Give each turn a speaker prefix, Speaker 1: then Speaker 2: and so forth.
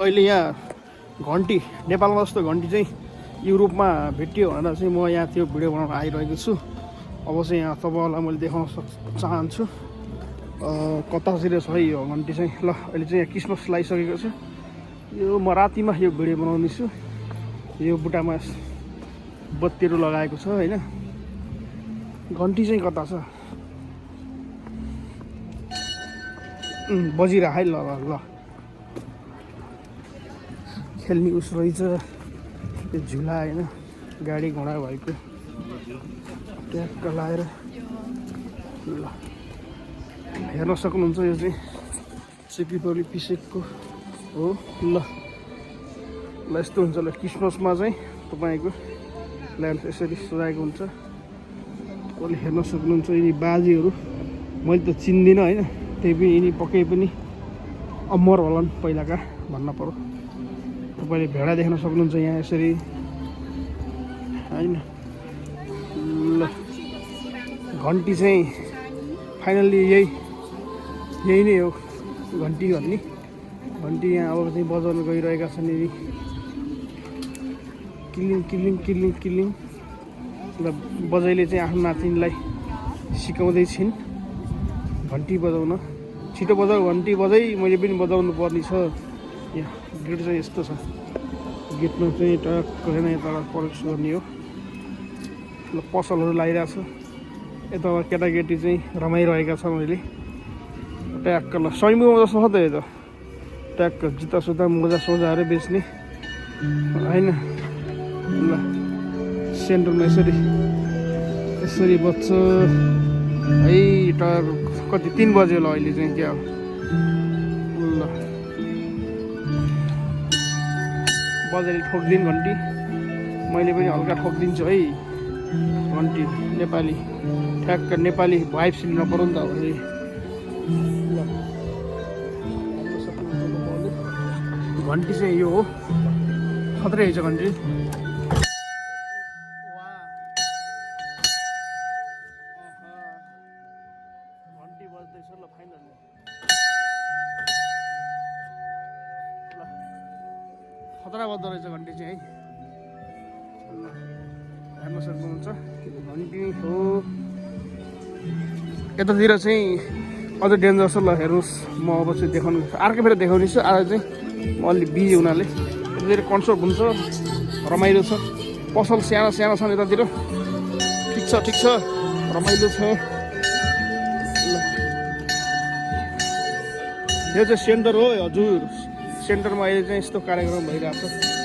Speaker 1: अहिले यहाँ घन्टी नेपालमा जस्तो घन्टी चाहिँ युरोपमा भेटियो भनेर चाहिँ म यहाँ त्यो भिडियो बनाउन आइरहेको छु। अब चाहिँ यहाँ तपाईँहरूलाई मैले देखाउन चाहन्छु कतातिर छ है यो घन्टी चाहिँ। ल अहिले चाहिँ यहाँ क्रिसमस लगाइसकेको छ। यो म रातिमा यो भिडियो बनाउने छु। यो बुट्टामा बत्तीहरू लगाएको छ होइन। घन्टी चाहिँ कता छ बजिरह है। ल ल ल खेल्ने उस रहेछ त्यो झुला होइन, गाडी घोडा भएको ट्याक्क लाएर। ल हेर्न सक्नुहुन्छ यो चाहिँ सिपिपली पिसेकको हो। ल ल यस्तो हुन्छ। ल क्रिसमसमा चाहिँ तपाईँको ल्याम्प यसरी सजाएको हुन्छ। तपाईँले हेर्न सक्नुहुन्छ यिनी बाजेहरू मैले त चिन्दिनँ होइन, त्यही पनि यिनी पक्कै पनि अमर होलान् पहिलाका भन्न पर्यो। तपाईँले भेडा देख्न सक्नुहुन्छ यहाँ यसरी होइन। ल घन्टी चाहिँ फाइनल्ली यही नै हो घन्टी भन्ने। घन्टी यहाँ अब चाहिँ बजाउन गइरहेका छन् यिनी। Killing killing killing killing. ल बजाइले चाहिँ आफ्नो नातिनीलाई सिकाउँदै छिन् घन्टी बजाउन। छिटो बजाऊ घन्टी बजाइ, मैले पनि बजाउनु पर्ने छ। यहाँ गेट चाहिँ यस्तो छ। गेटमा चाहिँ टक्क होइन यता प्रवेश गर्ने हो। ल पसलहरू लगाइरहेको छ यता। केटाकेटी चाहिँ रमाइरहेका छन् अहिले ट्याक्क। ल सैमुमा जस्तो छ त यो त ट्याक्क। जुत्ता सुत्ता मोजा सोजाहरू बेच्ने होइन। ल सेन्टरमा यसरी बज्छ है। कति 3 बज्यो ल अहिले चाहिँ क्या हो। ल बजारले ठोकिदिनु घन्टी, मैले पनि हल्का ठोकिदिन्छु है घन्टी। नेपाली ठ्याक्क नेपाली भाइब्स लिन पऱ्यो नि त अब। ल घन्टी चाहिँ यो हो, खत्रै रहेछ घन्टी। घन्टी बज्दैछ ल फाइनली। ल खतरा बज्दो रहेछ घन्टी चाहिँ है। हेर्न सक्नुहुन्छ घन्टी हो। यतातिर चाहिँ अझ डेन्जर छ। ल हेर्नुहोस् म अब चाहिँ देखाउनु अर्को फेरि देखाउने छु। आज चाहिँ म अलि बिजी हुनाले यतातिर कन्सर्ट हुन्छ, रमाइलो छ। पसल सानो सानो छन् यतातिर। ठिक छ रमाइलो छ। ल यो चाहिँ सेन्टर हो हजुर। सेन्टरमा अहिले चाहिँ यस्तो कार्यक्रम भइरहेको छ।